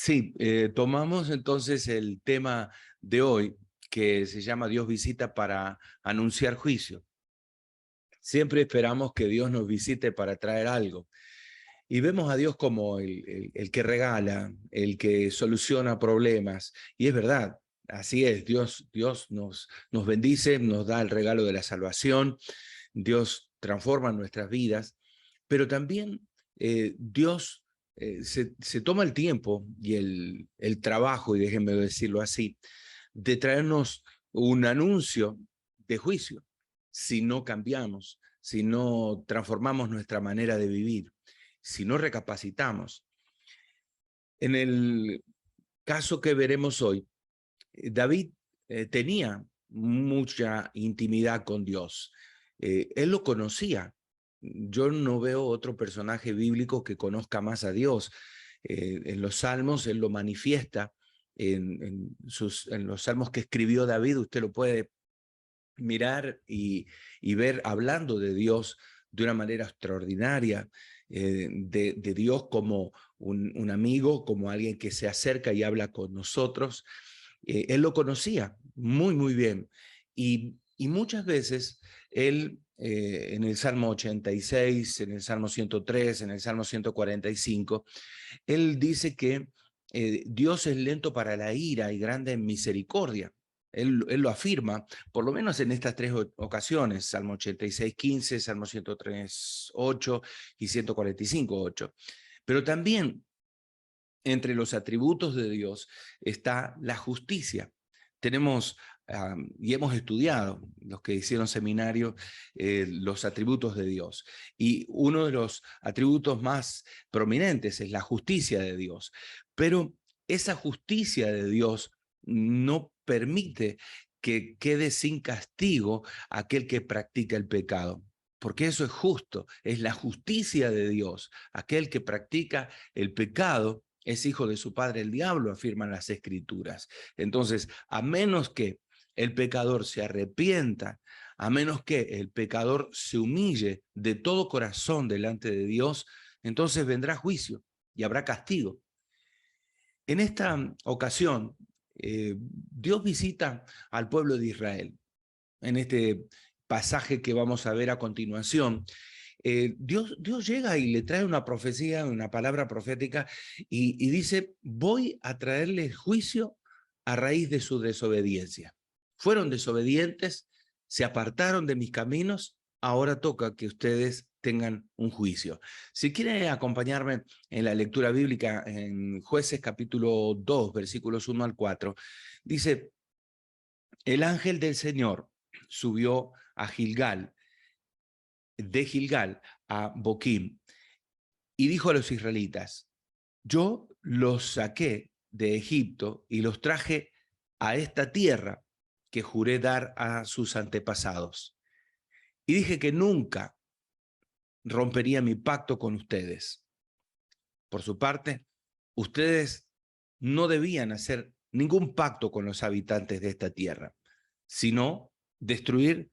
Sí, tomamos entonces el tema de hoy que se llama Dios visita para anunciar juicio. Siempre esperamos que Dios nos visite para traer algo y vemos a Dios como el que regala, el que soluciona problemas. Y es verdad, así es, Dios nos bendice, nos da el regalo de la salvación, Dios transforma nuestras vidas, pero también Dios se toma el tiempo y el trabajo, y déjenme decirlo así, de traernos un anuncio de juicio si no cambiamos, si no transformamos nuestra manera de vivir, si no recapacitamos. En el caso que veremos hoy, David tenía mucha intimidad con Dios. Él lo conocía. Yo no veo otro personaje bíblico que conozca más a Dios. En los salmos él lo manifiesta, en los salmos que escribió David, usted lo puede mirar y ver hablando de Dios de una manera extraordinaria, de Dios como un amigo, como alguien que se acerca y habla con nosotros. Él lo conocía muy, muy bien. Y muchas veces él, en el Salmo 86, en el Salmo 103, en el Salmo 145, él dice que Dios es lento para la ira y grande en misericordia. Él lo afirma, por lo menos en estas tres ocasiones, Salmo 86, 15, Salmo 103, 8 y 145, 8. Pero también entre los atributos de Dios está la justicia. Tenemos y hemos estudiado, los que hicieron seminario, los atributos de Dios. Y uno de los atributos más prominentes es la justicia de Dios. Pero esa justicia de Dios no permite que quede sin castigo aquel que practica el pecado. Porque eso es justo, es la justicia de Dios. Aquel que practica el pecado es hijo de su padre el diablo, afirman las escrituras. Entonces, a menos que el pecador se arrepienta, a menos que el pecador se humille de todo corazón delante de Dios, entonces vendrá juicio y habrá castigo. En esta ocasión, Dios visita al pueblo de Israel. En este pasaje que vamos a ver a continuación, Dios llega y le trae una profecía, una palabra profética, y dice, voy a traerles juicio a raíz de su desobediencia. Fueron desobedientes, se apartaron de mis caminos, ahora toca que ustedes tengan un juicio. Si quiere acompañarme en la lectura bíblica en Jueces capítulo 2, versículos 1 al 4, dice, el ángel del Señor subió a Gilgal, de Gilgal a Boquim, y dijo a los israelitas, yo los saqué de Egipto y los traje a esta tierra que juré dar a sus antepasados. Y dije que nunca rompería mi pacto con ustedes. Por su parte, ustedes no debían hacer ningún pacto con los habitantes de esta tierra, sino destruir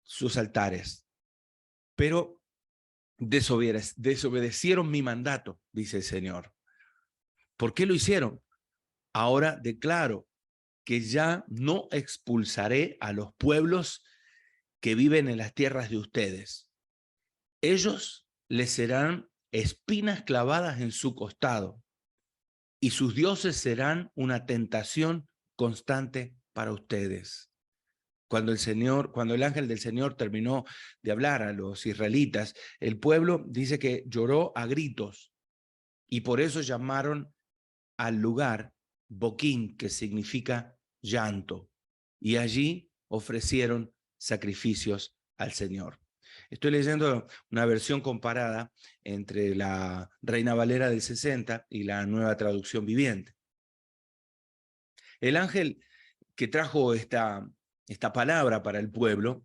sus altares. Pero desobedecieron mi mandato, dice el Señor. ¿Por qué lo hicieron? Ahora declaro que ya no expulsaré a los pueblos que viven en las tierras de ustedes. Ellos les serán espinas clavadas en su costado y sus dioses serán una tentación constante para ustedes. Cuando el ángel del Señor terminó de hablar a los israelitas, el pueblo dice que lloró a gritos y por eso llamaron al lugar Boquín, que significa llanto, y allí ofrecieron sacrificios al Señor. Estoy leyendo una versión comparada entre la Reina Valera del 60 y la Nueva Traducción Viviente. El ángel que trajo esta palabra para el pueblo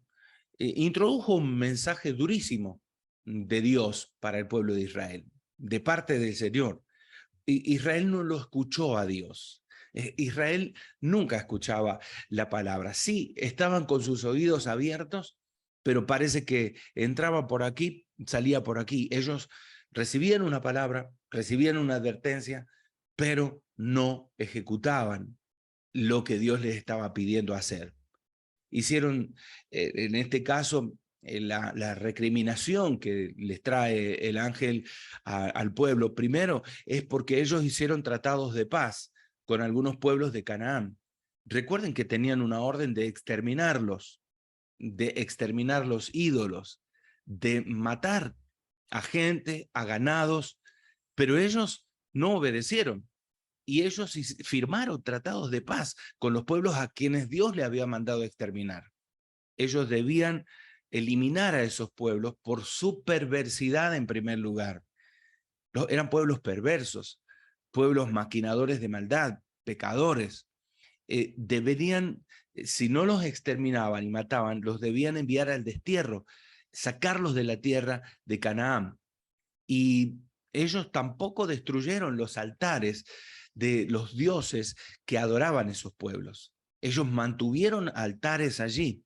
introdujo un mensaje durísimo de Dios para el pueblo de Israel, de parte del Señor. Israel no lo escuchó a Dios. Israel nunca escuchaba la palabra. Sí, estaban con sus oídos abiertos, pero parece que entraba por aquí, salía por aquí. Ellos recibían una palabra, recibían una advertencia, pero no ejecutaban lo que Dios les estaba pidiendo hacer. Hicieron, en este caso, la recriminación que les trae el ángel al pueblo, primero es porque ellos hicieron tratados de paz con algunos pueblos de Canaán. Recuerden que tenían una orden de exterminar los ídolos, de matar a gente, a ganados, pero ellos no obedecieron. Y ellos firmaron tratados de paz con los pueblos a quienes Dios le había mandado exterminar. Ellos debían eliminar a esos pueblos por su perversidad en primer lugar. Eran pueblos perversos, pueblos maquinadores de maldad, pecadores. Deberían, si no los exterminaban y mataban, los debían enviar al destierro, sacarlos de la tierra de Canaán. Y ellos tampoco destruyeron los altares de los dioses que adoraban esos pueblos. Ellos mantuvieron altares allí.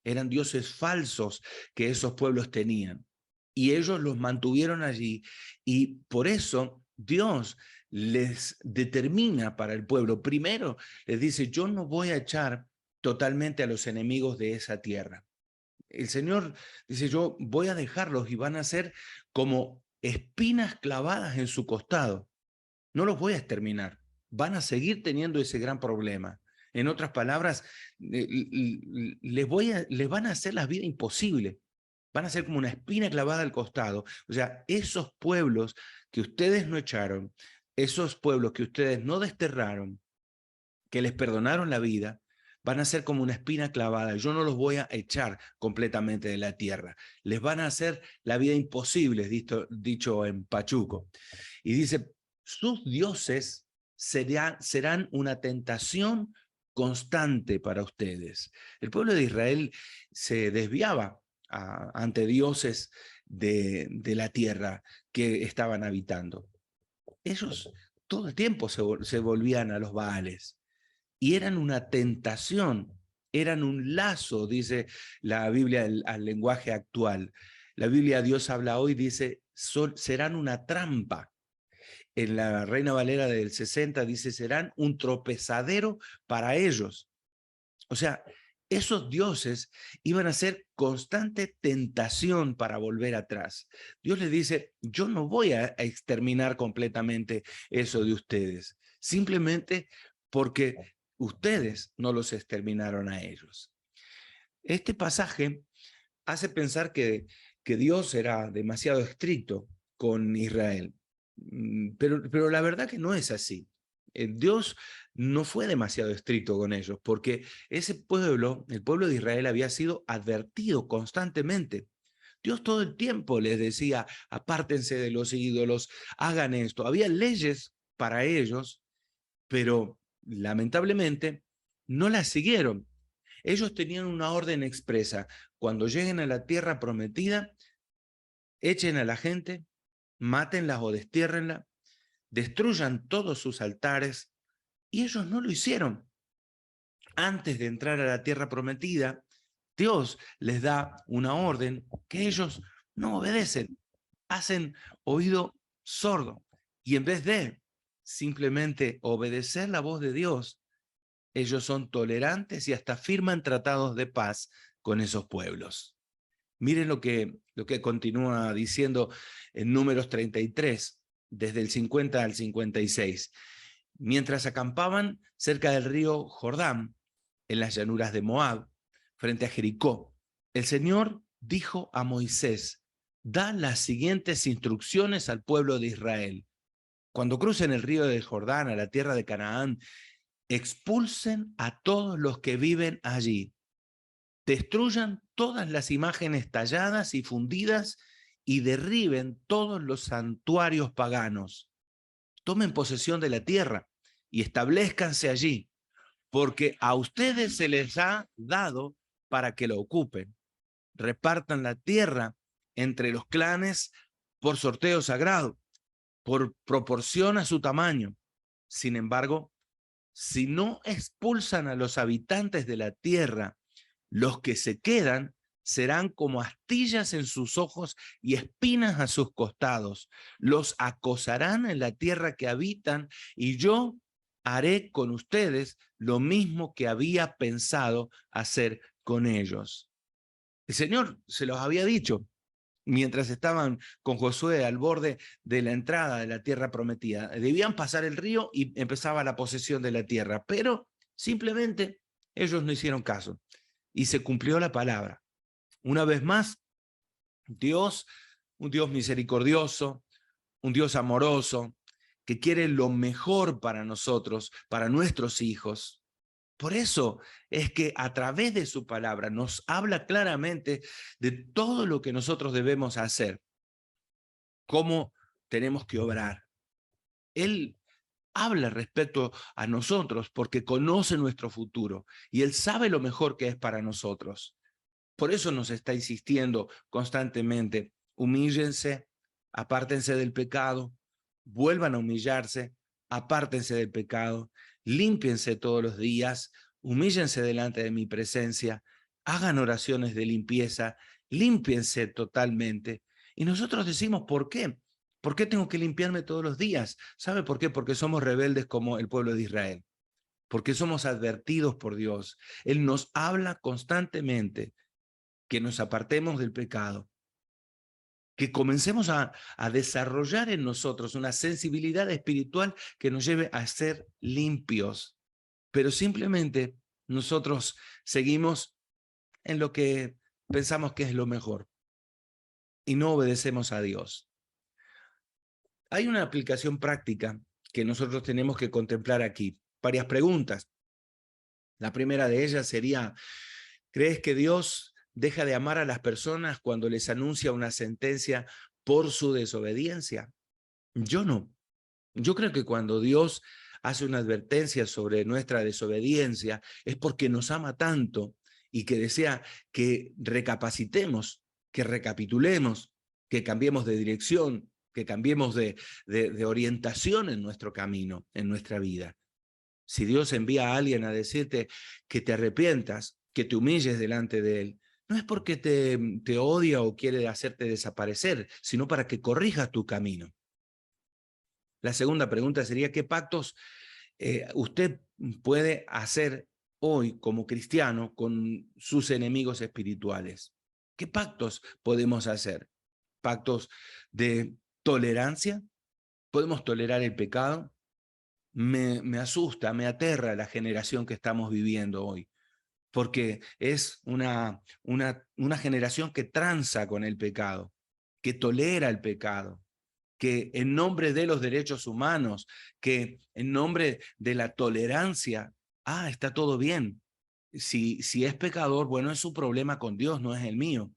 Eran dioses falsos que esos pueblos tenían. Y ellos los mantuvieron allí. Y por eso Dios les determina para el pueblo. Primero les dice, yo no voy a echar totalmente a los enemigos de esa tierra. El Señor dice, yo voy a dejarlos y van a ser como espinas clavadas en su costado. No los voy a exterminar. Van a seguir teniendo ese gran problema. En otras palabras, les van a hacer la vida imposible. Van a ser como una espina clavada al costado. O sea, esos pueblos que ustedes no echaron, esos pueblos que ustedes no desterraron, que les perdonaron la vida, van a ser como una espina clavada. Yo no los voy a echar completamente de la tierra. Les van a hacer la vida imposible, dicho en pachuco. Y dice, sus dioses serán una tentación constante para ustedes. El pueblo de Israel se desviaba ante dioses de la tierra que estaban habitando. Ellos todo el tiempo se volvían a los Baales. Y eran una tentación, eran un lazo, dice la Biblia al lenguaje actual. La Biblia, Dios habla hoy, dice, serán una trampa. En la Reina Valera del 60 dice, serán un tropezadero para ellos. O sea, esos dioses iban a ser constante tentación para volver atrás. Dios les dice, yo no voy a exterminar completamente eso de ustedes, simplemente porque ustedes no los exterminaron a ellos. Este pasaje hace pensar que Dios era demasiado estricto con Israel, pero la verdad que no es así. Dios no fue demasiado estricto con ellos, porque ese pueblo, el pueblo de Israel, había sido advertido constantemente. Dios todo el tiempo les decía, apártense de los ídolos, hagan esto. Había leyes para ellos, pero lamentablemente no las siguieron. Ellos tenían una orden expresa. Cuando lleguen a la tierra prometida, echen a la gente, mátenla o destiérrenla, destruyan todos sus altares, y ellos no lo hicieron. Antes de entrar a la tierra prometida, Dios les da una orden que ellos no obedecen, hacen oído sordo, y en vez de simplemente obedecer la voz de Dios, ellos son tolerantes y hasta firman tratados de paz con esos pueblos. Miren lo que continúa diciendo en Números 33, desde el 50 al 56. Mientras acampaban cerca del río Jordán, en las llanuras de Moab, frente a Jericó, el Señor dijo a Moisés, da las siguientes instrucciones al pueblo de Israel. Cuando crucen el río del Jordán a la tierra de Canaán, expulsen a todos los que viven allí. Destruyan todas las imágenes talladas y fundidas y derriben todos los santuarios paganos. Tomen posesión de la tierra y establezcanse allí, porque a ustedes se les ha dado para que lo ocupen. Repartan la tierra entre los clanes por sorteo sagrado, por proporción a su tamaño. Sin embargo, si no expulsan a los habitantes de la tierra, los que se quedan serán como astillas en sus ojos y espinas a sus costados. Los acosarán en la tierra que habitan, y yo haré con ustedes lo mismo que había pensado hacer con ellos. El Señor se los había dicho mientras estaban con Josué al borde de la entrada de la tierra prometida. Debían pasar el río y empezaba la posesión de la tierra, pero simplemente ellos no hicieron caso y se cumplió la palabra. Una vez más, Dios, un Dios misericordioso, un Dios amoroso, que quiere lo mejor para nosotros, para nuestros hijos. Por eso es que a través de su palabra nos habla claramente de todo lo que nosotros debemos hacer, cómo tenemos que obrar. Él habla respecto a nosotros porque conoce nuestro futuro y Él sabe lo mejor que es para nosotros. Por eso nos está insistiendo constantemente: humíllense, apártense del pecado, vuelvan a humillarse, apártense del pecado, límpiense todos los días, humíllense delante de mi presencia, hagan oraciones de limpieza, límpiense totalmente. Y nosotros decimos, ¿por qué? ¿Por qué tengo que limpiarme todos los días? ¿Sabe por qué? Porque somos rebeldes como el pueblo de Israel, porque somos advertidos por Dios. Él nos habla constantemente que nos apartemos del pecado, que comencemos a desarrollar en nosotros una sensibilidad espiritual que nos lleve a ser limpios. Pero simplemente nosotros seguimos en lo que pensamos que es lo mejor y no obedecemos a Dios. Hay una aplicación práctica que nosotros tenemos que contemplar aquí. Varias preguntas. La primera de ellas sería: ¿crees que Dios deja de amar a las personas cuando les anuncia una sentencia por su desobediencia? Yo no. Yo creo que cuando Dios hace una advertencia sobre nuestra desobediencia es porque nos ama tanto y que desea que recapacitemos, que recapitulemos, que cambiemos de dirección, que cambiemos de orientación en nuestro camino, en nuestra vida. Si Dios envía a alguien a decirte que te arrepientas, que te humilles delante de Él, no es porque te odia o quiere hacerte desaparecer, sino para que corrijas tu camino. La segunda pregunta sería: ¿qué pactos usted puede hacer hoy como cristiano con sus enemigos espirituales? ¿Qué pactos podemos hacer? ¿Pactos de tolerancia? ¿Podemos tolerar el pecado? Me asusta, me aterra la generación que estamos viviendo hoy, porque es una generación que tranza con el pecado, que tolera el pecado, que en nombre de los derechos humanos, que en nombre de la tolerancia, está todo bien. Si es pecador, bueno, es su problema con Dios, no es el mío.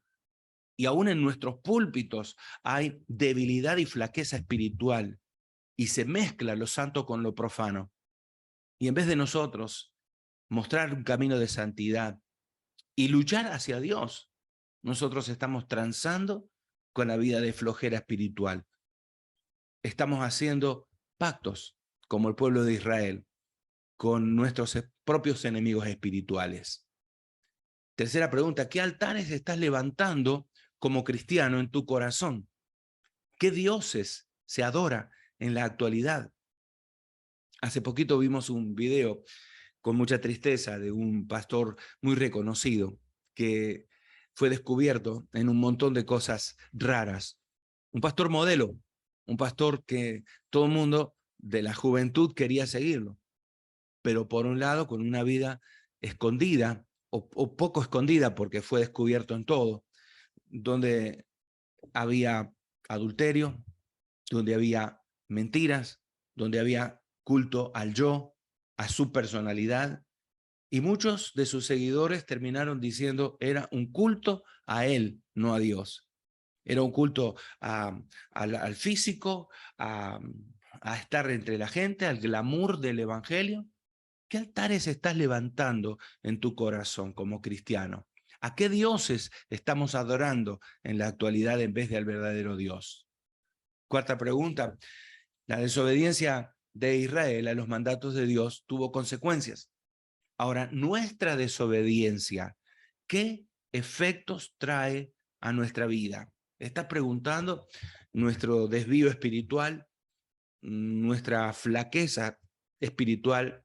Y aún en nuestros púlpitos hay debilidad y flaqueza espiritual, y se mezcla lo santo con lo profano. Y en vez de nosotros mostrar un camino de santidad y luchar hacia Dios, nosotros estamos transando con la vida de flojera espiritual. Estamos haciendo pactos, como el pueblo de Israel, con nuestros propios enemigos espirituales. Tercera pregunta: ¿qué altares estás levantando como cristiano en tu corazón? ¿Qué dioses se adora en la actualidad? Hace poquito vimos un video con mucha tristeza de un pastor muy reconocido que fue descubierto en un montón de cosas raras. Un pastor modelo, un pastor que todo el mundo de la juventud quería seguirlo, pero por un lado con una vida escondida o poco escondida, porque fue descubierto en todo, donde había adulterio, donde había mentiras, donde había culto al yo, a su personalidad, y muchos de sus seguidores terminaron diciendo era un culto a él, no a Dios. Era un culto al físico, a estar entre la gente, al glamour del evangelio. ¿Qué altares estás levantando en tu corazón como cristiano? ¿A qué dioses estamos adorando en la actualidad en vez del verdadero Dios? Cuarta pregunta: la desobediencia de Israel a los mandatos de Dios tuvo consecuencias. Ahora, nuestra desobediencia, ¿qué efectos trae a nuestra vida? ¿Estás preguntando nuestro desvío espiritual, nuestra flaqueza espiritual,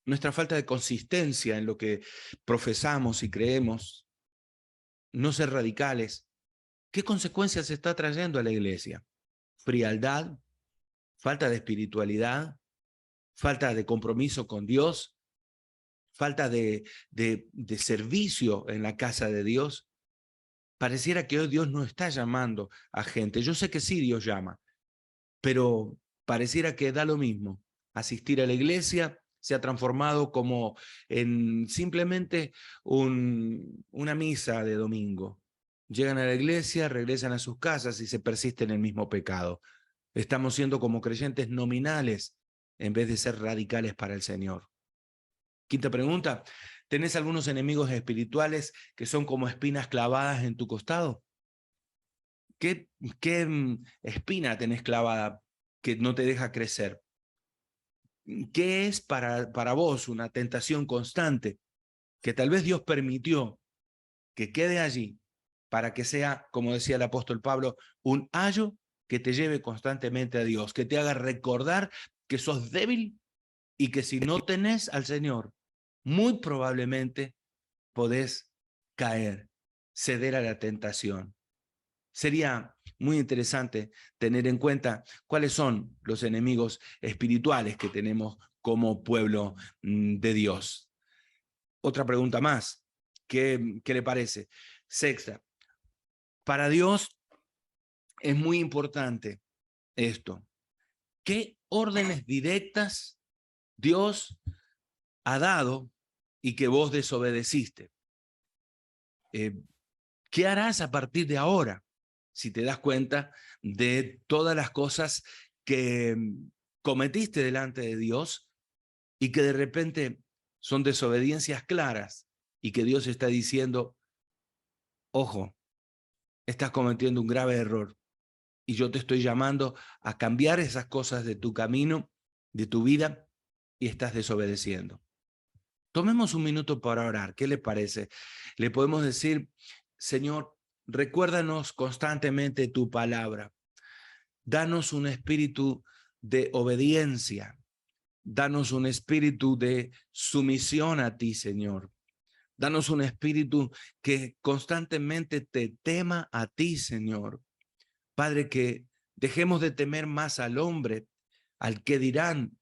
nuestra falta de consistencia en lo que profesamos y creemos, no ser radicales? ¿Qué consecuencias está trayendo a la iglesia? Frialdad, falta de espiritualidad, falta de compromiso con Dios, falta de servicio en la casa de Dios. Pareciera que hoy Dios no está llamando a gente. Yo sé que sí Dios llama, pero pareciera que da lo mismo. Asistir a la iglesia se ha transformado como en simplemente una misa de domingo. Llegan a la iglesia, regresan a sus casas y se persisten en el mismo pecado. Estamos siendo como creyentes nominales en vez de ser radicales para el Señor. Quinta pregunta, ¿tenés algunos enemigos espirituales que son como espinas clavadas en tu costado? ¿Qué espina tenés clavada que no te deja crecer? ¿Qué es para vos una tentación constante que tal vez Dios permitió que quede allí para que sea, como decía el apóstol Pablo, un ayo que te lleve constantemente a Dios, que te haga recordar que sos débil y que si no tenés al Señor, muy probablemente podés caer, ceder a la tentación? Sería muy interesante tener en cuenta cuáles son los enemigos espirituales que tenemos como pueblo de Dios. Otra pregunta más, ¿qué le parece? Sexta, para Dios es muy importante esto. ¿Qué órdenes directas Dios ha dado y que vos desobedeciste? ¿Qué harás a partir de ahora si te das cuenta de todas las cosas que cometiste delante de Dios y que de repente son desobediencias claras y que Dios está diciendo, ojo, estás cometiendo un grave error y yo te estoy llamando a cambiar esas cosas de tu camino, de tu vida, y estás desobedeciendo? Tomemos un minuto para orar. ¿Qué le parece? Le podemos decir, Señor, recuérdanos constantemente tu palabra. Danos un espíritu de obediencia. Danos un espíritu de sumisión a ti, Señor. Danos un espíritu que constantemente te tema a ti, Señor. Padre, que dejemos de temer más al hombre, al que dirán,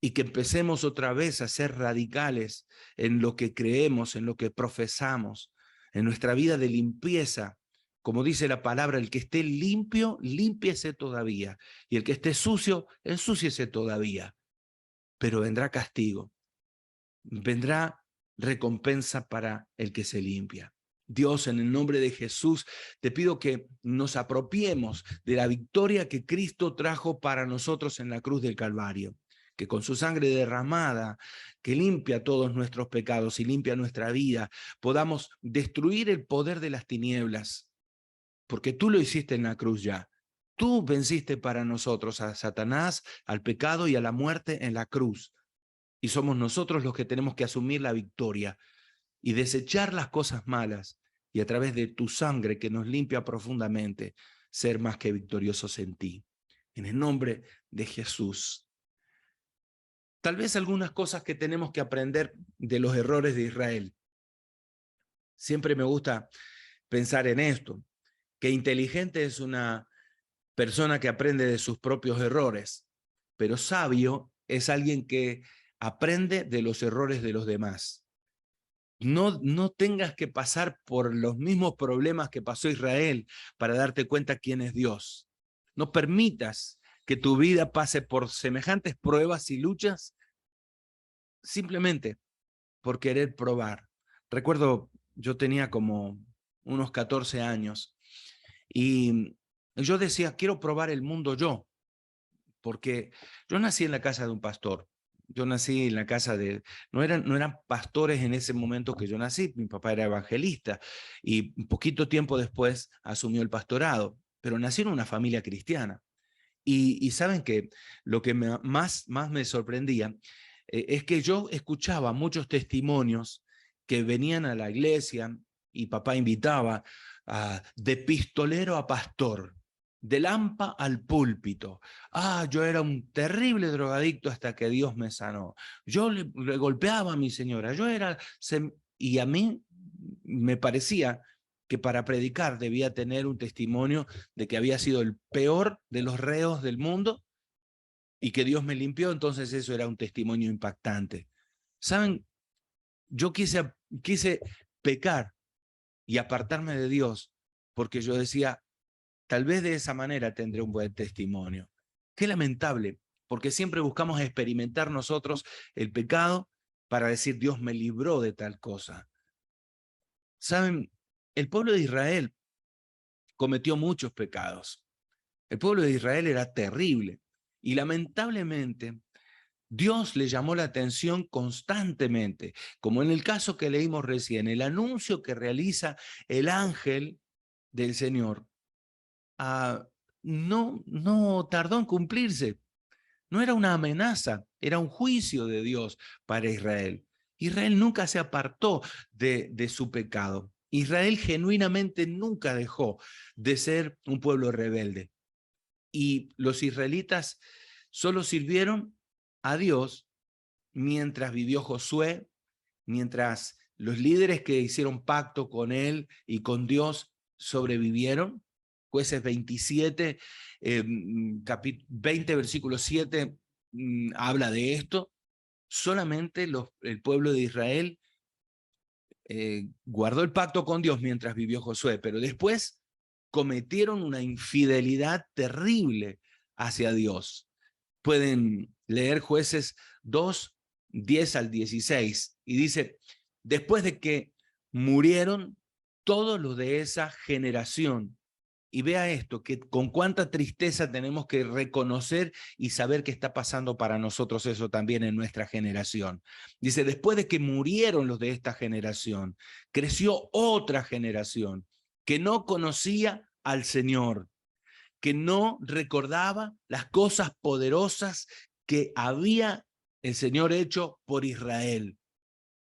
y que empecemos otra vez a ser radicales en lo que creemos, en lo que profesamos, en nuestra vida de limpieza. Como dice la palabra, el que esté limpio, límpiese todavía, y el que esté sucio, ensúciese todavía. Pero vendrá castigo, vendrá recompensa para el que se limpia. Dios, en el nombre de Jesús, te pido que nos apropiemos de la victoria que Cristo trajo para nosotros en la cruz del Calvario, que con su sangre derramada, que limpia todos nuestros pecados y limpia nuestra vida, podamos destruir el poder de las tinieblas, porque tú lo hiciste en la cruz ya. Tú venciste para nosotros a Satanás, al pecado y a la muerte en la cruz. Y somos nosotros los que tenemos que asumir la victoria y desechar las cosas malas, y a través de tu sangre que nos limpia profundamente, ser más que victoriosos en ti. En el nombre de Jesús. Tal vez algunas cosas que tenemos que aprender de los errores de Israel. Siempre me gusta pensar en esto, que inteligente es una persona que aprende de sus propios errores, pero sabio es alguien que aprende de los errores de los demás. No tengas que pasar por los mismos problemas que pasó Israel para darte cuenta quién es Dios. No permitas que tu vida pase por semejantes pruebas y luchas simplemente por querer probar. Recuerdo, yo tenía como unos 14 años y yo decía, quiero probar el mundo yo, porque yo nací en la casa de un pastor. Yo nací en la casa de... No eran pastores en ese momento que yo nací. Mi papá era evangelista y un poquito tiempo después asumió el pastorado, pero nací en una familia cristiana. Y saben que lo que más me sorprendía es que yo escuchaba muchos testimonios que venían a la iglesia y papá invitaba de pistolero a pastor, de Lampa al púlpito. Yo era un terrible drogadicto hasta que Dios me sanó. Yo le golpeaba a mi señora. Y a mí me parecía que para predicar debía tener un testimonio de que había sido el peor de los reos del mundo y que Dios me limpió. Entonces eso era un testimonio impactante. ¿Saben? Yo quise pecar y apartarme de Dios porque yo decía, tal vez de esa manera tendré un buen testimonio. Qué lamentable, porque siempre buscamos experimentar nosotros el pecado para decir, Dios me libró de tal cosa. ¿Saben? El pueblo de Israel cometió muchos pecados. El pueblo de Israel era terrible y lamentablemente Dios le llamó la atención constantemente, como en el caso que leímos recién, el anuncio que realiza el ángel del Señor no tardó en cumplirse. No era una amenaza, era un juicio de Dios para Israel. Israel nunca se apartó de su pecado. Israel genuinamente nunca dejó de ser un pueblo rebelde. Y los israelitas solo sirvieron a Dios mientras vivió Josué, mientras los líderes que hicieron pacto con él y con Dios sobrevivieron. Jueces 27, 20, versículo 7, habla de esto. Solamente el pueblo de Israel guardó el pacto con Dios mientras vivió Josué, pero después cometieron una infidelidad terrible hacia Dios. Pueden leer Jueces 2, 10 al 16, y dice, después de que murieron todos los de esa generación. Y vea esto, que con cuánta tristeza tenemos que reconocer y saber que está pasando para nosotros eso también en nuestra generación. Dice, después de que murieron los de esta generación, creció otra generación que no conocía al Señor, que no recordaba las cosas poderosas que había el Señor hecho por Israel.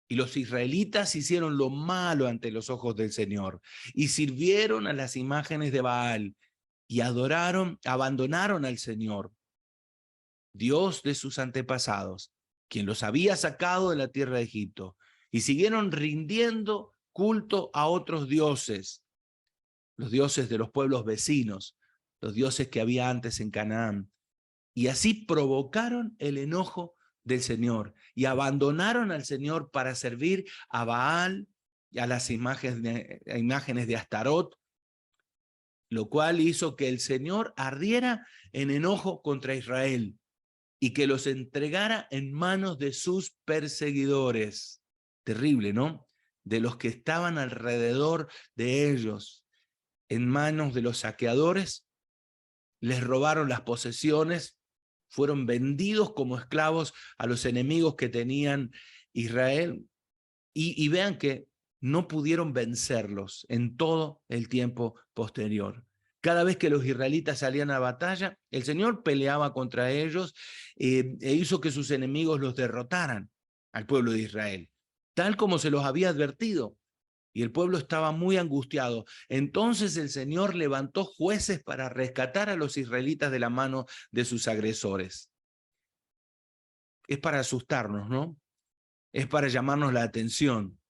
Y los israelitas hicieron lo malo ante los ojos del Señor y sirvieron a las imágenes de Baal y abandonaron al Señor, Dios de sus antepasados, quien los había sacado de la tierra de Egipto, y siguieron rindiendo culto a otros dioses, los dioses de los pueblos vecinos, los dioses que había antes en Canaán, y así provocaron el enojo del Señor y abandonaron al Señor para servir a Baal y a las imágenes de Astarot, lo cual hizo que el Señor ardiera en enojo contra Israel y que los entregara en manos de sus perseguidores. Terrible, ¿no? De los que estaban alrededor de ellos, en manos de los saqueadores, les robaron las posesiones, fueron vendidos como esclavos a los enemigos que tenían Israel. Y vean que no pudieron vencerlos en todo el tiempo posterior. Cada vez que los israelitas salían a batalla, el Señor peleaba contra ellos e hizo que sus enemigos los derrotaran al pueblo de Israel, tal como se los había advertido. Y el pueblo estaba muy angustiado. Entonces el Señor levantó jueces para rescatar a los israelitas de la mano de sus agresores. Es para asustarnos, ¿no? Es para llamarnos la atención.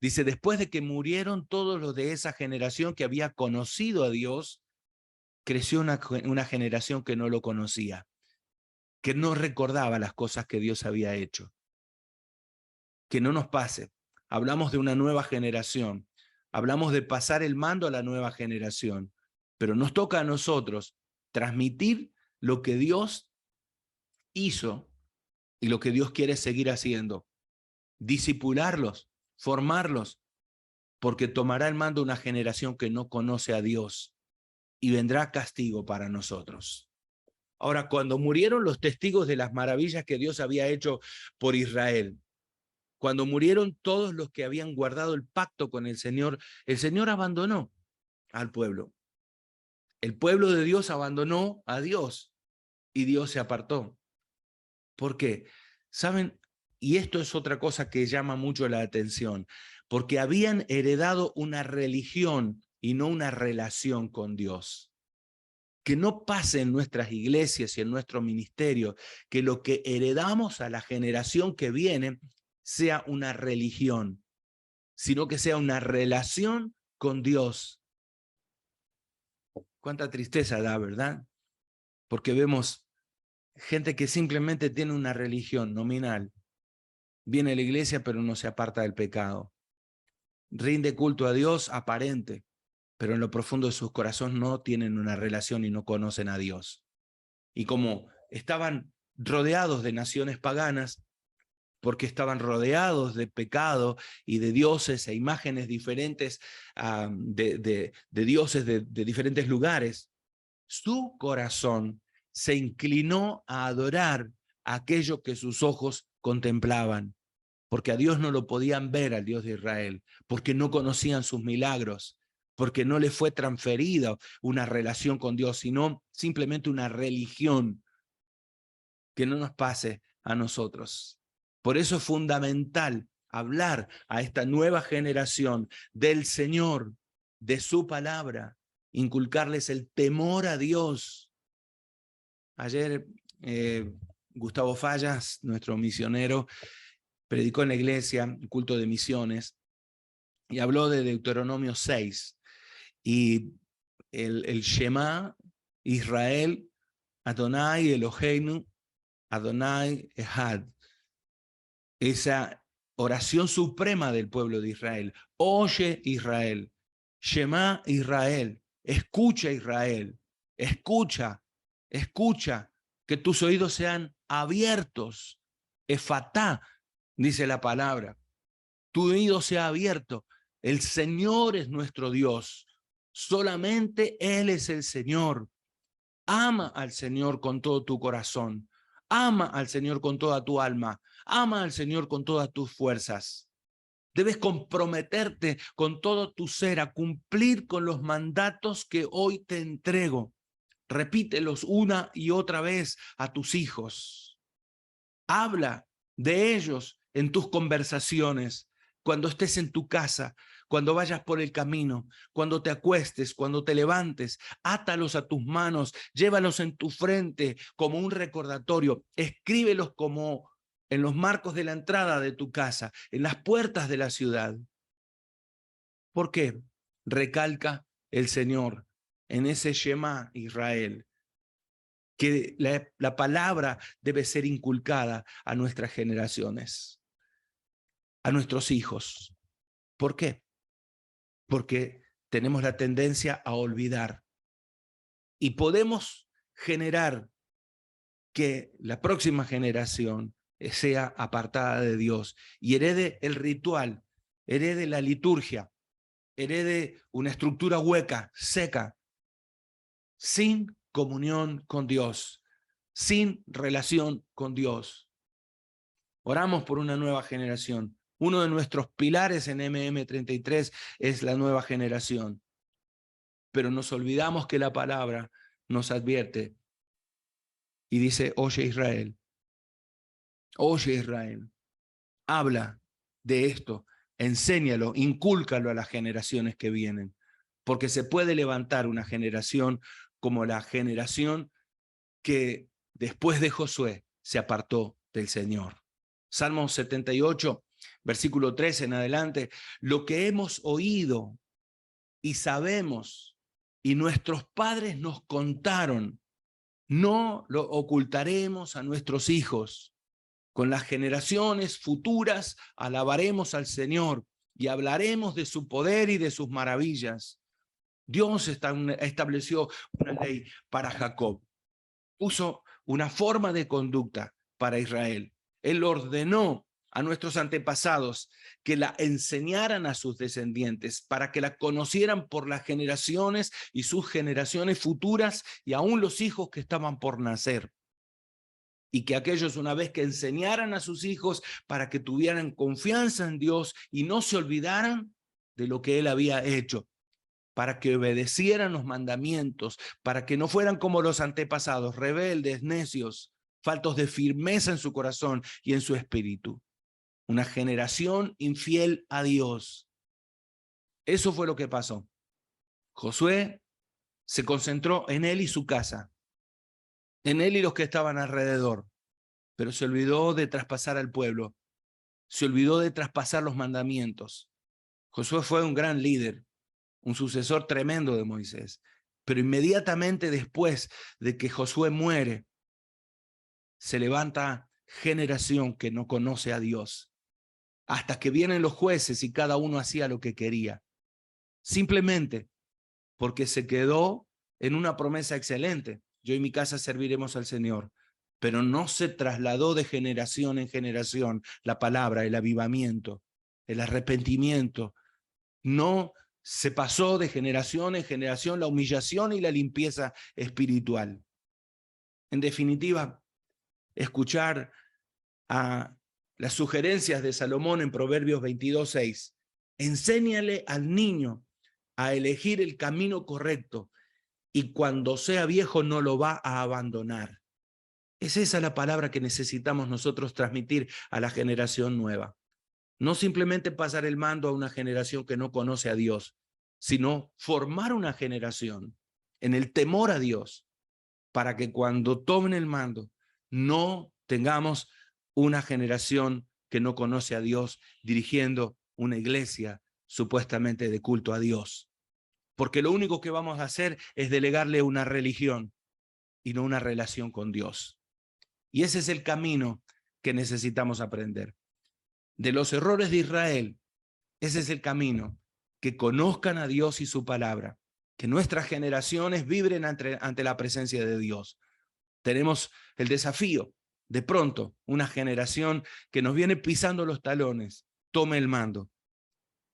Dice, después de que murieron todos los de esa generación que había conocido a Dios, creció una generación que no lo conocía, que no recordaba las cosas que Dios había hecho. Que no nos pase. Hablamos de una nueva generación. Hablamos de pasar el mando a la nueva generación. Pero nos toca a nosotros transmitir lo que Dios hizo y lo que Dios quiere seguir haciendo. Discipularlos, formarlos, porque tomará el mando una generación que no conoce a Dios y vendrá castigo para nosotros. Ahora, cuando murieron los testigos de las maravillas que Dios había hecho por Israel, cuando murieron todos los que habían guardado el pacto con el Señor abandonó al pueblo. El pueblo de Dios abandonó a Dios y Dios se apartó. ¿Por qué? ¿Saben? Y esto es otra cosa que llama mucho la atención, porque habían heredado una religión y no una relación con Dios. Que no pase en nuestras iglesias y en nuestro ministerio que lo que heredamos a la generación que viene sea una religión, sino que sea una relación con Dios. Cuánta tristeza da, ¿verdad? Porque vemos gente que simplemente tiene una religión nominal. Viene a la iglesia pero no se aparta del pecado. Rinde culto a Dios aparente, pero en lo profundo de sus corazones no tienen una relación y no conocen a Dios. Y como estaban rodeados de naciones paganas, porque estaban rodeados de pecado y de dioses e imágenes diferentes de dioses de diferentes lugares, su corazón se inclinó a adorar aquello que sus ojos contemplaban, porque a Dios no lo podían ver, al Dios de Israel, porque no conocían sus milagros, porque no les fue transferida una relación con Dios, sino simplemente una religión. Que no nos pase a nosotros. Por eso es fundamental hablar a esta nueva generación del Señor, de su palabra, inculcarles el temor a Dios. Ayer Gustavo Fallas, nuestro misionero, predicó en la iglesia, un culto de misiones, y habló de Deuteronomio 6, y el Shema, Israel, Adonai Eloheinu, Adonai Ehad, esa oración suprema del pueblo de Israel. Oye Israel, Shema Israel, escucha Israel, escucha, que tus oídos sean abiertos. Efatá, dice la palabra, tu oído sea abierto. El Señor es nuestro Dios, solamente Él es el Señor. Ama al Señor con todo tu corazón, ama al Señor con toda tu alma, ama al Señor con todas tus fuerzas. Debes comprometerte con todo tu ser a cumplir con los mandatos que hoy te entrego. Repítelos una y otra vez a tus hijos. Habla de ellos en tus conversaciones, cuando estés en tu casa, cuando vayas por el camino, cuando te acuestes, cuando te levantes. Átalos a tus manos, llévalos en tu frente como un recordatorio. Escríbelos como en los marcos de la entrada de tu casa, en las puertas de la ciudad. ¿Por qué? Recalca el Señor en ese Shema Israel, que la palabra debe ser inculcada a nuestras generaciones, a nuestros hijos. ¿Por qué? Porque tenemos la tendencia a olvidar y podemos generar que la próxima generación sea apartada de Dios y herede el ritual, herede la liturgia, herede una estructura hueca, seca, sin comunión con Dios, sin relación con Dios. Oramos por una nueva generación. Uno de nuestros pilares en MM33 es la nueva generación. Pero nos olvidamos que la palabra nos advierte y dice, oye Israel, habla de esto, enséñalo, incúlcalo a las generaciones que vienen, porque se puede levantar una generación como la generación que después de Josué se apartó del Señor. Salmo 78, versículo 13 en adelante, lo que hemos oído y sabemos y nuestros padres nos contaron, no lo ocultaremos a nuestros hijos. Con las generaciones futuras alabaremos al Señor y hablaremos de su poder y de sus maravillas. Dios estableció una ley para Jacob. Puso una forma de conducta para Israel. Él ordenó a nuestros antepasados que la enseñaran a sus descendientes para que la conocieran por las generaciones y sus generaciones futuras y aún los hijos que estaban por nacer. Y que aquellos, una vez que enseñaran a sus hijos para que tuvieran confianza en Dios y no se olvidaran de lo que Él había hecho, para que obedecieran los mandamientos, para que no fueran como los antepasados, rebeldes, necios, faltos de firmeza en su corazón y en su espíritu. una generación infiel a Dios. Eso fue lo que pasó. Josué se concentró en él y su casa, en él y los que estaban alrededor, pero se olvidó de traspasar al pueblo, se olvidó de traspasar los mandamientos. Josué fue un gran líder, un sucesor tremendo de Moisés, pero inmediatamente después de que Josué muere, se levanta generación que no conoce a Dios, hasta que vienen los jueces y cada uno hacía lo que quería, simplemente porque se quedó en una promesa excelente: yo y mi casa serviremos al Señor, pero no se trasladó de generación en generación la palabra, el avivamiento, el arrepentimiento. No se pasó de generación en generación la humillación y la limpieza espiritual. En definitiva, escuchar a las sugerencias de Salomón en Proverbios 22:6. Enséñale al niño a elegir el camino correcto y cuando sea viejo no lo va a abandonar. Es esa la palabra que necesitamos nosotros transmitir a la generación nueva. No simplemente pasar el mando a una generación que no conoce a Dios, sino formar una generación en el temor a Dios para que cuando tomen el mando no tengamos una generación que no conoce a Dios dirigiendo una iglesia supuestamente de culto a Dios. Porque lo único que vamos a hacer es delegarle una religión y no una relación con Dios. Y ese es el camino que necesitamos aprender. De los errores de Israel, ese es el camino: que conozcan a Dios y su palabra, que nuestras generaciones vibren ante la presencia de Dios. Tenemos el desafío, de pronto, una generación que nos viene pisando los talones, tome el mando,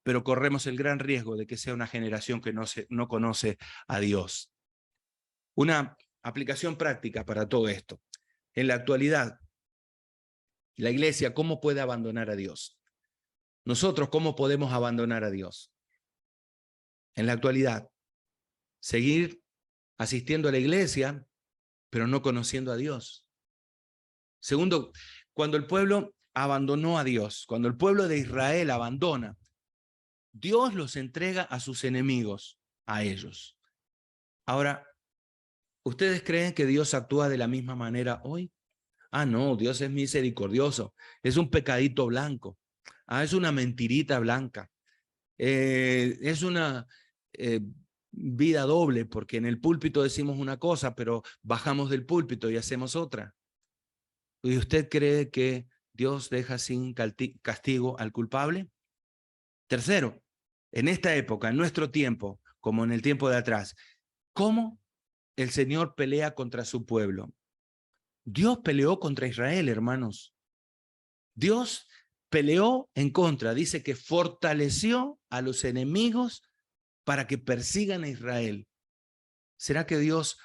pero corremos el gran riesgo de que sea una generación que no conoce a Dios. Una aplicación práctica para todo esto. En la actualidad, la iglesia, ¿cómo puede abandonar a Dios? Nosotros, ¿cómo podemos abandonar a Dios? En la actualidad, seguir asistiendo a la iglesia, pero no conociendo a Dios. Segundo, cuando el pueblo abandonó a Dios, cuando el pueblo de Israel abandona, Dios los entrega a sus enemigos, a ellos. Ahora, ¿ustedes creen que Dios actúa de la misma manera hoy? Ah, no, Dios es misericordioso, es un pecadito blanco, es una mentirita blanca, es una vida doble, porque en el púlpito decimos una cosa, pero bajamos del púlpito y hacemos otra. ¿Y usted cree que Dios deja sin castigo al culpable? Tercero, en esta época, en nuestro tiempo, como en el tiempo de atrás, ¿cómo el Señor pelea contra su pueblo? Dios peleó contra Israel, hermanos. Dios peleó en contra, dice que fortaleció a los enemigos para que persigan a Israel. ¿Será que Dios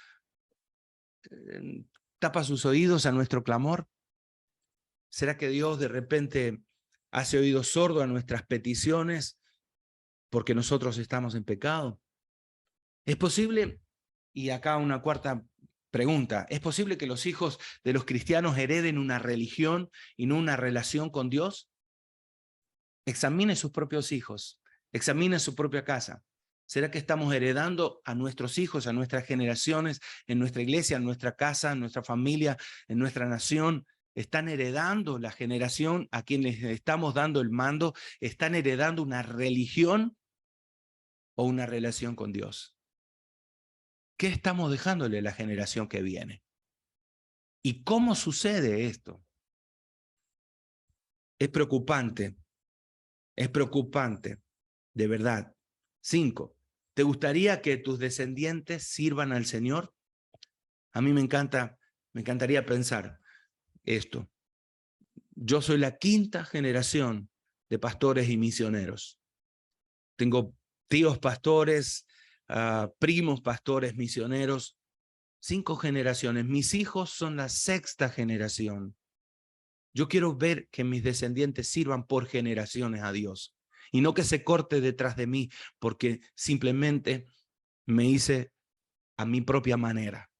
tapa sus oídos a nuestro clamor? ¿Será que Dios de repente hace oído sordo a nuestras peticiones porque nosotros estamos en pecado? ¿Es posible? Y acá una cuarta pregunta: ¿es posible que los hijos de los cristianos hereden una religión y no una relación con Dios? Examine sus propios hijos, examine su propia casa. ¿Será que estamos heredando a nuestros hijos, a nuestras generaciones, en nuestra iglesia, en nuestra casa, en nuestra familia, en nuestra nación? ¿Están heredando la generación a quienes estamos dando el mando? ¿Están heredando una religión o una relación con Dios? ¿Qué estamos dejándole a la generación que viene? ¿Y cómo sucede esto? Es preocupante, de verdad. 5. ¿Te gustaría que tus descendientes sirvan al Señor? A mí me encantaría pensar esto. Yo soy la 5ª generación de pastores y misioneros. Tengo tíos pastores, primos pastores misioneros, 5 generaciones. Mis hijos son la 6ª generación. Yo quiero ver que mis descendientes sirvan por generaciones a Dios y no que se corte detrás de mí porque simplemente me hice a mi propia manera.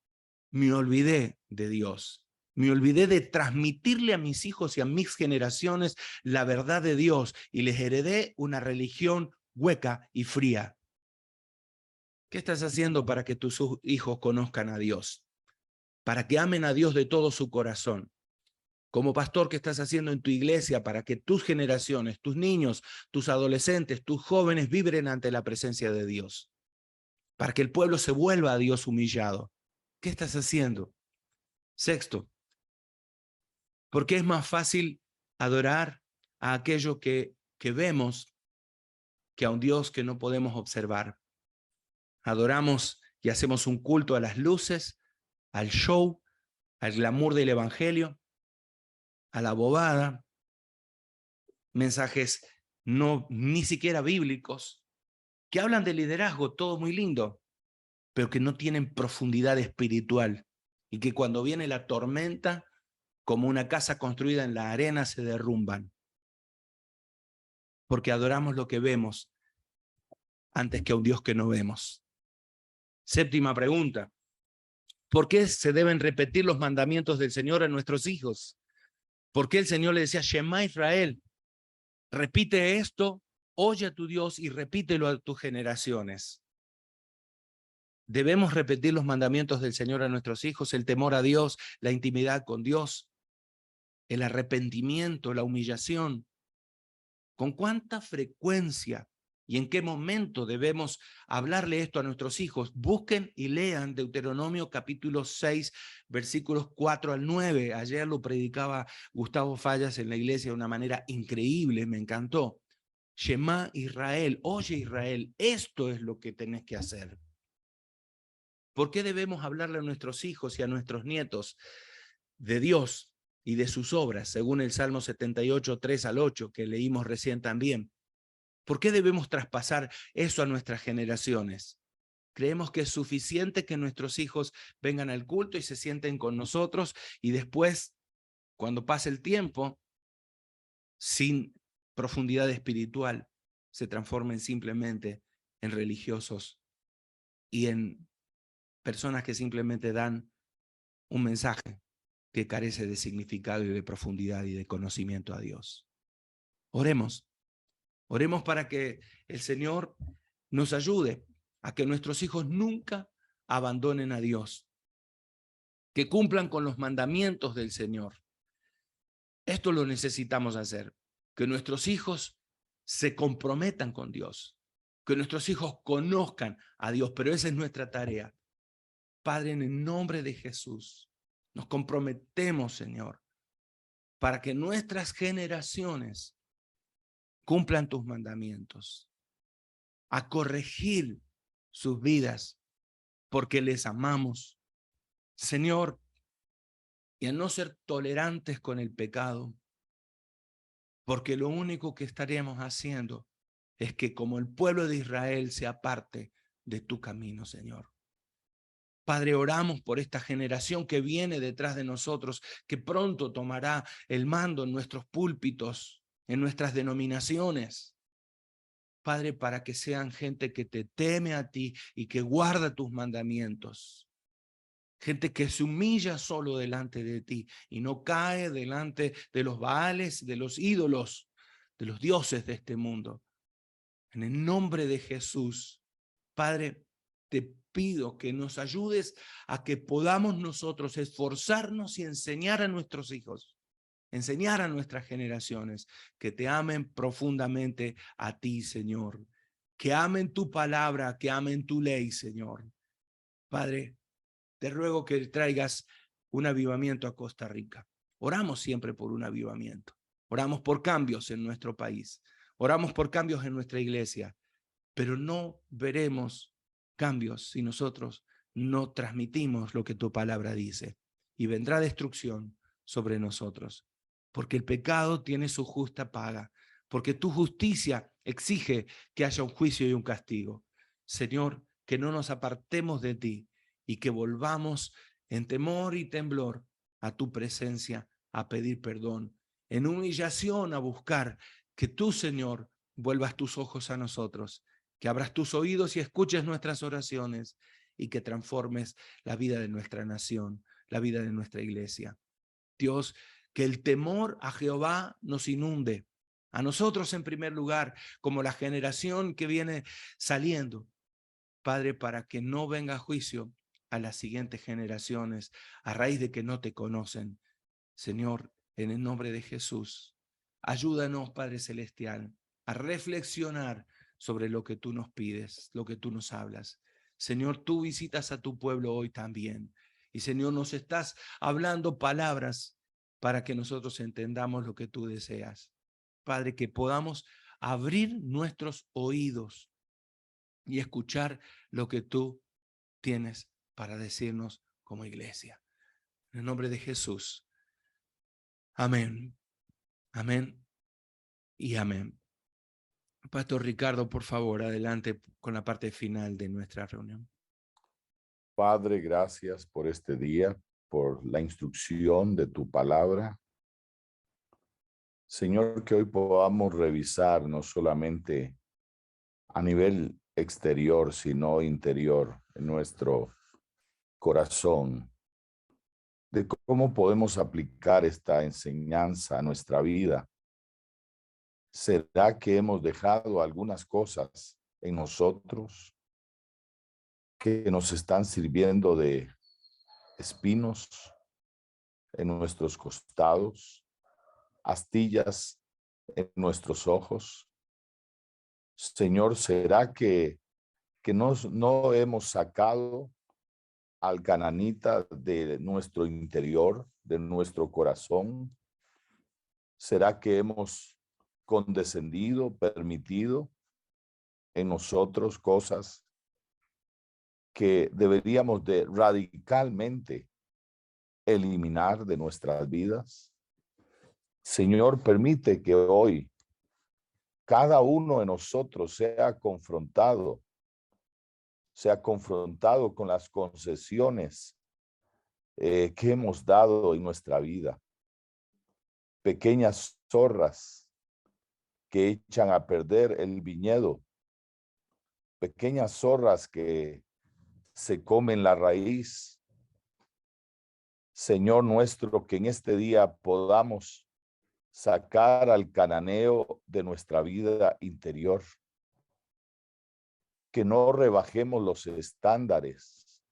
Me olvidé de Dios. Me olvidé de transmitirle a mis hijos y a mis generaciones la verdad de Dios y les heredé una religión hueca y fría. ¿Qué estás haciendo para que tus hijos conozcan a Dios? Para que amen a Dios de todo su corazón. Como pastor, ¿qué estás haciendo en tu iglesia para que tus generaciones, tus niños, tus adolescentes, tus jóvenes vibren ante la presencia de Dios? Para que el pueblo se vuelva a Dios humillado. ¿Qué estás haciendo? Sexto, ¿por qué es más fácil adorar a aquello que vemos que a un Dios que no podemos observar? Adoramos y hacemos un culto a las luces, al show, al glamour del evangelio, a la bobada, mensajes ni siquiera bíblicos, que hablan de liderazgo, todo muy lindo, pero que no tienen profundidad espiritual y que cuando viene la tormenta, como una casa construida en la arena, se derrumban. Porque adoramos lo que vemos antes que a un Dios que no vemos. Séptima pregunta. ¿Por qué se deben repetir los mandamientos del Señor a nuestros hijos? ¿Por qué el Señor le decía, Shema Israel, repite esto, oye a tu Dios y repítelo a tus generaciones? Debemos repetir los mandamientos del Señor a nuestros hijos, el temor a Dios, la intimidad con Dios, el arrepentimiento, la humillación. ¿Con cuánta frecuencia y en qué momento debemos hablarle esto a nuestros hijos? Busquen y lean Deuteronomio capítulo 6, versículos 4 al 9. Ayer lo predicaba Gustavo Fallas en la iglesia de una manera increíble, me encantó. Shema Israel, oye Israel, esto es lo que tenés que hacer. ¿Por qué debemos hablarle a nuestros hijos y a nuestros nietos de Dios y de sus obras, según el Salmo 78, 3 al 8, que leímos recién también? ¿Por qué debemos traspasar eso a nuestras generaciones? Creemos que es suficiente que nuestros hijos vengan al culto y se sienten con nosotros y después, cuando pase el tiempo, sin profundidad espiritual, se transformen simplemente en religiosos y en personas que simplemente dan un mensaje que carece de significado y de profundidad y de conocimiento a Dios. Oremos. Oremos para que el Señor nos ayude a que nuestros hijos nunca abandonen a Dios, que cumplan con los mandamientos del Señor. Esto lo necesitamos hacer, que nuestros hijos se comprometan con Dios, que nuestros hijos conozcan a Dios, pero esa es nuestra tarea. Padre, en el nombre de Jesús, nos comprometemos, Señor, para que nuestras generaciones cumplan tus mandamientos, a corregir sus vidas, porque les amamos, Señor, y a no ser tolerantes con el pecado, porque lo único que estaremos haciendo es que como el pueblo de Israel se aparte de tu camino, Señor. Padre, oramos por esta generación que viene detrás de nosotros, que pronto tomará el mando en nuestros púlpitos, en nuestras denominaciones. Padre, para que sean gente que te teme a ti y que guarda tus mandamientos. Gente que se humilla solo delante de ti y no cae delante de los baales, de los ídolos, de los dioses de este mundo. En el nombre de Jesús, Padre, te pido que nos ayudes a que podamos nosotros esforzarnos y enseñar a nuestros hijos, enseñar a nuestras generaciones que te amen profundamente a ti, Señor, que amen tu palabra, que amen tu ley, Señor. Padre, te ruego que traigas un avivamiento a Costa Rica. Oramos siempre por un avivamiento. Oramos por cambios en nuestro país. Oramos por cambios en nuestra iglesia. Pero no veremos cambios si nosotros no transmitimos lo que tu palabra dice. Y vendrá destrucción sobre nosotros. Porque el pecado tiene su justa paga. Porque tu justicia exige que haya un juicio y un castigo. Señor, que no nos apartemos de ti y que volvamos en temor y temblor a tu presencia a pedir perdón, en humillación a buscar que tú, Señor, vuelvas tus ojos a nosotros, que abras tus oídos y escuches nuestras oraciones y que transformes la vida de nuestra nación, la vida de nuestra iglesia. Dios, que el temor a Jehová nos inunde, a nosotros en primer lugar, como la generación que viene saliendo, Padre, para que no venga juicio a las siguientes generaciones a raíz de que no te conocen. Señor, en el nombre de Jesús, ayúdanos, Padre Celestial, a reflexionar sobre lo que tú nos pides, lo que tú nos hablas. Señor, tú visitas a tu pueblo hoy también. Y Señor, nos estás hablando palabras para que nosotros entendamos lo que tú deseas. Padre, que podamos abrir nuestros oídos y escuchar lo que tú tienes para decirnos como iglesia. En el nombre de Jesús. Amén. Amén y amén. Pastor Ricardo, por favor, adelante con la parte final de nuestra reunión. Padre, gracias por este día, por la instrucción de tu palabra. Señor, que hoy podamos revisar no solamente a nivel exterior, sino interior, en nuestro corazón, de cómo podemos aplicar esta enseñanza a nuestra vida. ¿Será que hemos dejado algunas cosas en nosotros que nos están sirviendo de espinos en nuestros costados, astillas en nuestros ojos? Señor, ¿será que no hemos sacado al cananita de nuestro interior, de nuestro corazón? ¿Será que hemos condescendido, permitido en nosotros cosas que deberíamos de radicalmente eliminar de nuestras vidas? Señor, permite que hoy cada uno de nosotros sea confrontado con las concesiones que hemos dado en nuestra vida. Pequeñas zorras que echan a perder el viñedo. Pequeñas zorras que se comen la raíz. Señor nuestro, que en este día podamos sacar al cananeo de nuestra vida interior. Que no rebajemos los estándares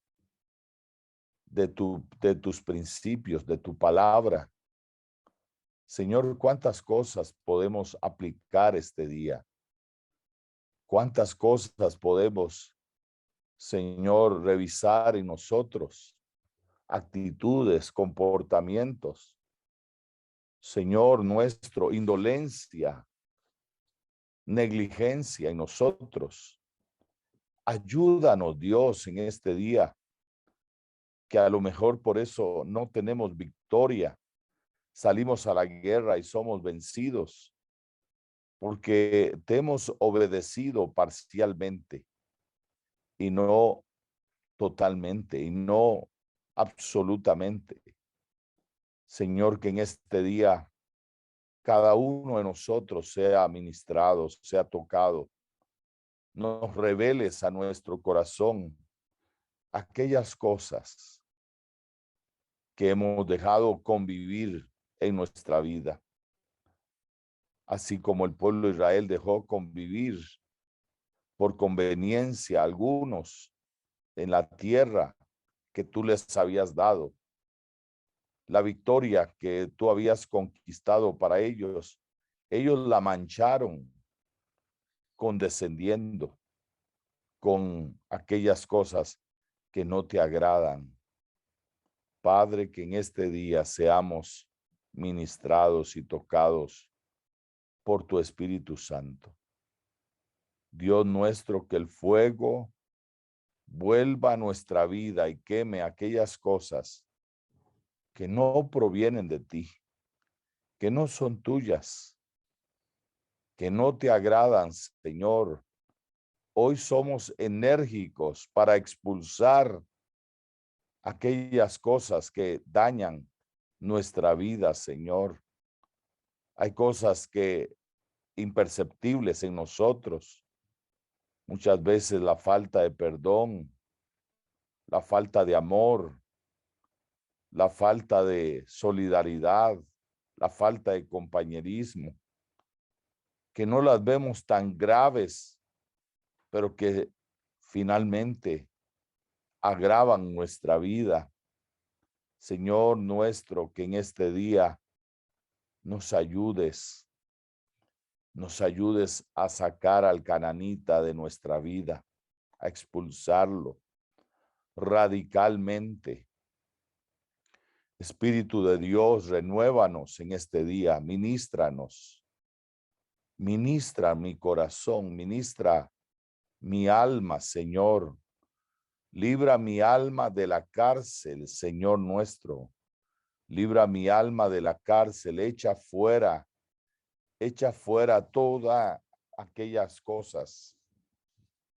de tus principios, de tu palabra. Señor, ¿cuántas cosas podemos aplicar este día? ¿Cuántas cosas podemos, Señor, revisar en nosotros? Actitudes, comportamientos. Señor nuestro, indolencia, negligencia en nosotros. Ayúdanos, Dios, en este día, que a lo mejor por eso no tenemos victoria. Salimos a la guerra y somos vencidos, porque te hemos obedecido parcialmente y no totalmente y no absolutamente. Señor, que en este día cada uno de nosotros sea ministrado, sea tocado. Nos reveles a nuestro corazón aquellas cosas que hemos dejado convivir en nuestra vida. Así como el pueblo de Israel dejó convivir por conveniencia algunos en la tierra que tú les habías dado. La victoria que tú habías conquistado para ellos, ellos la mancharon condescendiendo con aquellas cosas que no te agradan. Padre, que en este día seamos ministrados y tocados por tu Espíritu Santo. Dios nuestro, que el fuego vuelva a nuestra vida y queme aquellas cosas que no provienen de ti, que no son tuyas, que no te agradan, Señor. Hoy somos enérgicos para expulsar aquellas cosas que dañan nuestra vida, Señor. Hay cosas que imperceptibles en nosotros. Muchas veces la falta de perdón, la falta de amor, la falta de solidaridad, la falta de compañerismo, que no las vemos tan graves, pero que finalmente agravan nuestra vida. Señor nuestro, que en este día nos ayudes a sacar al cananita de nuestra vida, a expulsarlo radicalmente. Espíritu de Dios, renuévanos en este día, ministra mi corazón, ministra mi alma, Señor. Libra mi alma de la cárcel, Señor nuestro. Libra mi alma de la cárcel, echa fuera todas aquellas cosas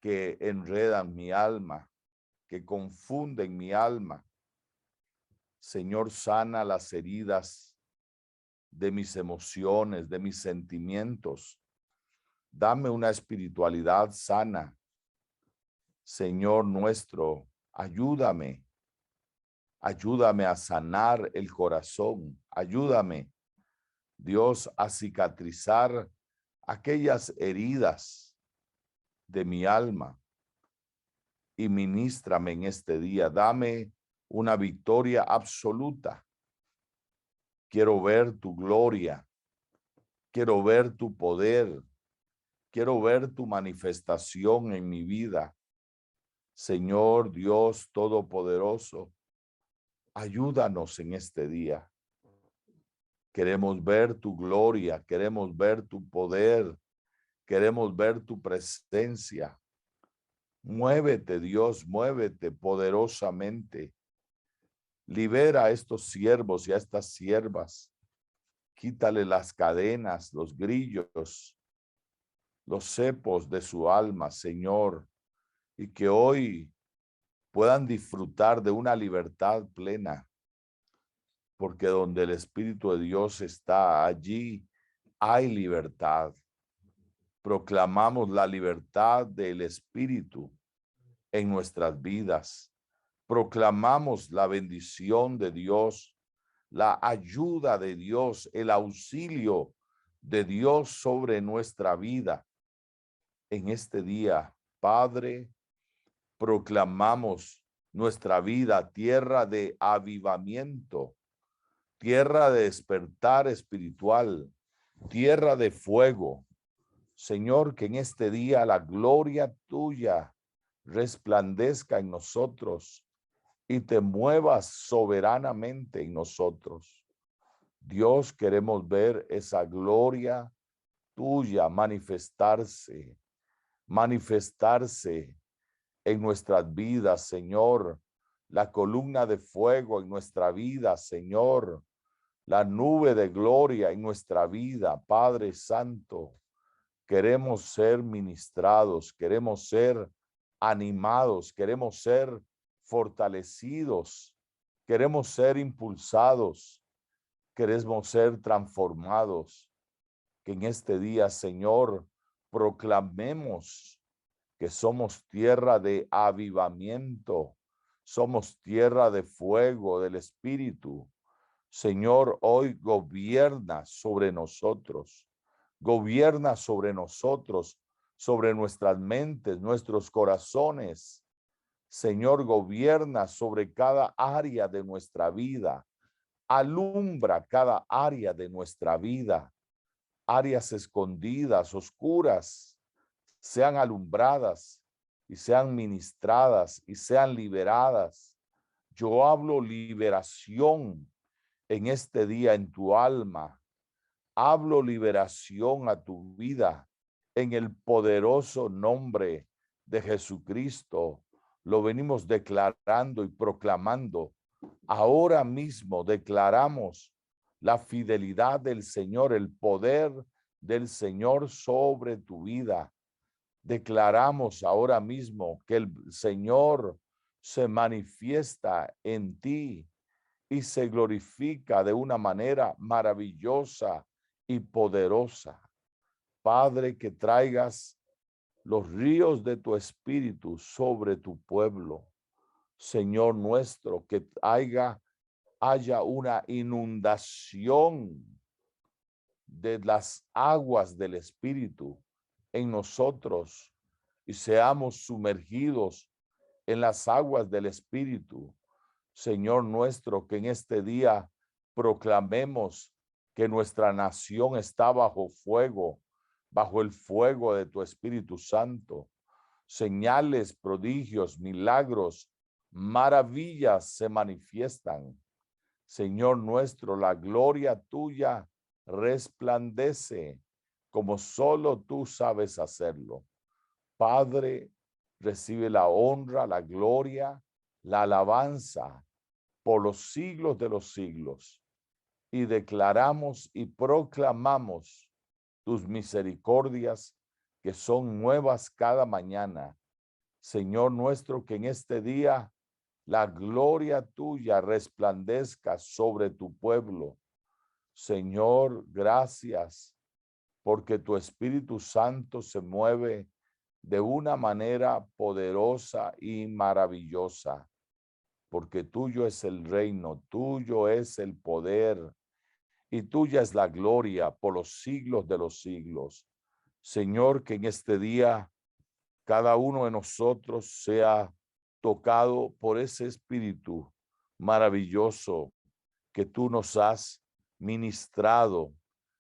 que enredan mi alma, que confunden mi alma. Señor, sana las heridas de mis emociones, de mis sentimientos. Dame una espiritualidad sana. Señor nuestro, ayúdame a sanar el corazón. Ayúdame, Dios, a cicatrizar aquellas heridas de mi alma. Y ministrame en este día. Dame una victoria absoluta. Quiero ver tu gloria. Quiero ver tu poder. Quiero ver tu manifestación en mi vida. Señor Dios Todopoderoso, ayúdanos en este día. Queremos ver tu gloria, queremos ver tu poder, queremos ver tu presencia. Muévete, Dios, muévete poderosamente. Libera a estos siervos y a estas siervas. Quítale las cadenas, los grillos, los cepos de su alma, Señor, y que hoy puedan disfrutar de una libertad plena, porque donde el Espíritu de Dios está, allí hay libertad. Proclamamos la libertad del Espíritu en nuestras vidas. Proclamamos la bendición de Dios, la ayuda de Dios, el auxilio de Dios sobre nuestra vida. En este día, Padre, proclamamos nuestra vida tierra de avivamiento, tierra de despertar espiritual, tierra de fuego. Señor, que en este día la gloria tuya resplandezca en nosotros y te muevas soberanamente en nosotros. Dios, queremos ver esa gloria tuya manifestarse en nuestras vidas, Señor. La columna de fuego en nuestra vida, Señor. La nube de gloria en nuestra vida, Padre Santo. Queremos ser ministrados, queremos ser animados, queremos ser fortalecidos, queremos ser impulsados, queremos ser transformados. Que en este día, Señor, proclamemos que somos tierra de avivamiento, somos tierra de fuego del Espíritu. Señor, hoy gobierna sobre nosotros. Gobierna sobre nosotros, sobre nuestras mentes, nuestros corazones. Señor, gobierna sobre cada área de nuestra vida. Alumbra cada área de nuestra vida. Áreas escondidas, oscuras, sean alumbradas y sean ministradas y sean liberadas. Yo hablo liberación en este día en tu alma. Hablo liberación a tu vida en el poderoso nombre de Jesucristo. Lo venimos declarando y proclamando. Ahora mismo declaramos la fidelidad del Señor, el poder del Señor sobre tu vida. Declaramos ahora mismo que el Señor se manifiesta en ti y se glorifica de una manera maravillosa y poderosa. Padre, que traigas los ríos de tu espíritu sobre tu pueblo. Señor nuestro, que haya haya una inundación de las aguas del Espíritu en nosotros y seamos sumergidos en las aguas del Espíritu. Señor nuestro, que en este día proclamemos que nuestra nación está bajo fuego, bajo el fuego de tu Espíritu Santo. Señales, prodigios, milagros, maravillas se manifiestan. Señor nuestro, la gloria tuya resplandece como solo tú sabes hacerlo. Padre, recibe la honra, la gloria, la alabanza por los siglos de los siglos. Y declaramos y proclamamos tus misericordias que son nuevas cada mañana. Señor nuestro, que en este día la gloria tuya resplandezca sobre tu pueblo. Señor, gracias porque tu Espíritu Santo se mueve de una manera poderosa y maravillosa, porque tuyo es el reino, tuyo es el poder y tuya es la gloria por los siglos de los siglos. Señor, que en este día cada uno de nosotros sea tocado por ese Espíritu maravilloso que tú nos has ministrado.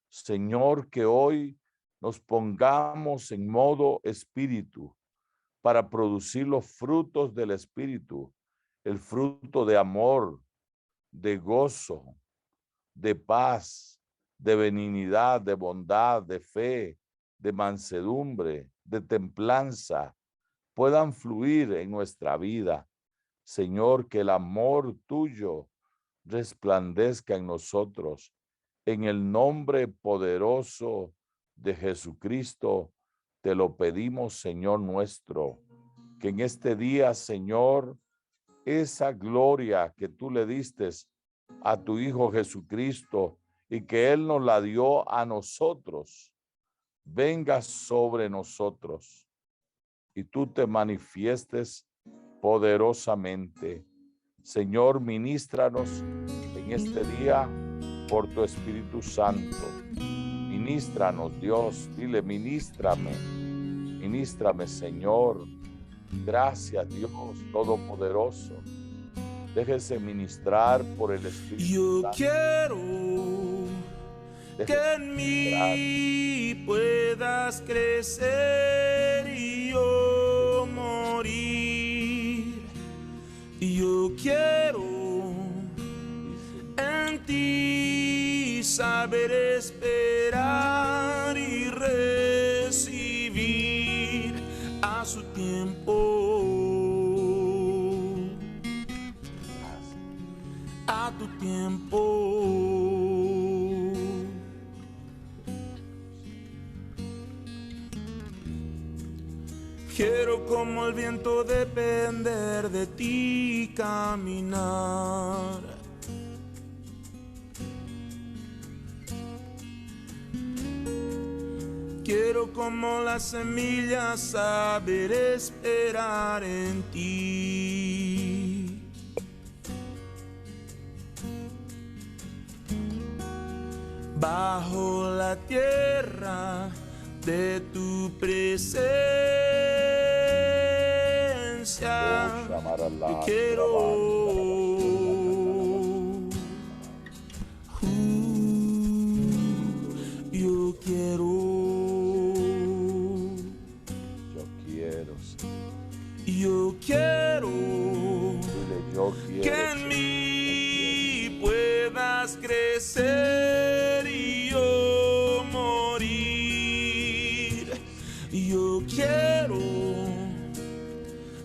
Señor, que hoy nos pongamos en modo espíritu para producir los frutos del Espíritu, el fruto de amor, de gozo, de paz, de benignidad, de bondad, de fe, de mansedumbre, de templanza, puedan fluir en nuestra vida. Señor, que el amor tuyo resplandezca en nosotros. En el nombre poderoso de Jesucristo, te lo pedimos, Señor nuestro, que en este día, Señor, esa gloria que tú le diste a tu Hijo Jesucristo y que Él nos la dio a nosotros, venga sobre nosotros y tú te manifiestes poderosamente. Señor, ministranos en este día por tu Espíritu Santo. Ministranos, Dios, dile, ministrame, Señor. Gracias, Dios Todopoderoso. Déjese ministrar por el Espíritu Santo. Yo quiero que en mí puedas crecer y yo morir. Yo quiero en ti saber esperar y recibir a su tiempo, a tu tiempo. Quiero como el viento depender de ti, caminar. Quiero como las semillas saber esperar en ti. Bajo la tierra de tu presencia, yo quiero. Yo quiero. Yo quiero que en mí puedas crecer y yo morir. Yo quiero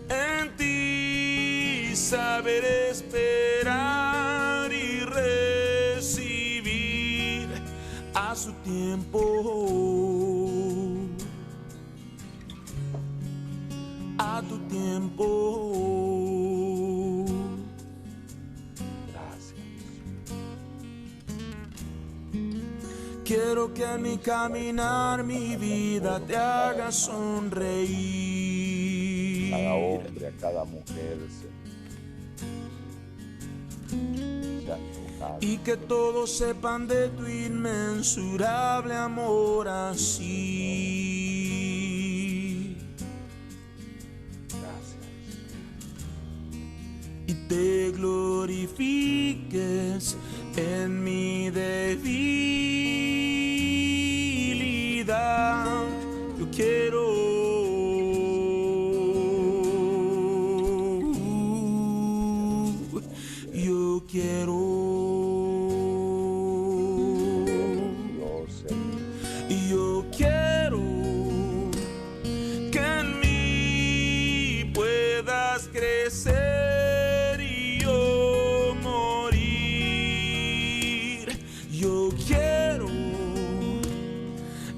en ti saber esperar y recibir a su tiempo, a tu tiempo. Gracias. Quiero que en mi caminar mi vida te haga sonreír. Cada hombre, a cada mujer, Señor. y que todos sepan de tu inmensurable amor así. Gracias. Y te glorifiques en mi debilidad. Yo quiero Yo quiero que en mí puedas crecer y yo morir. Yo quiero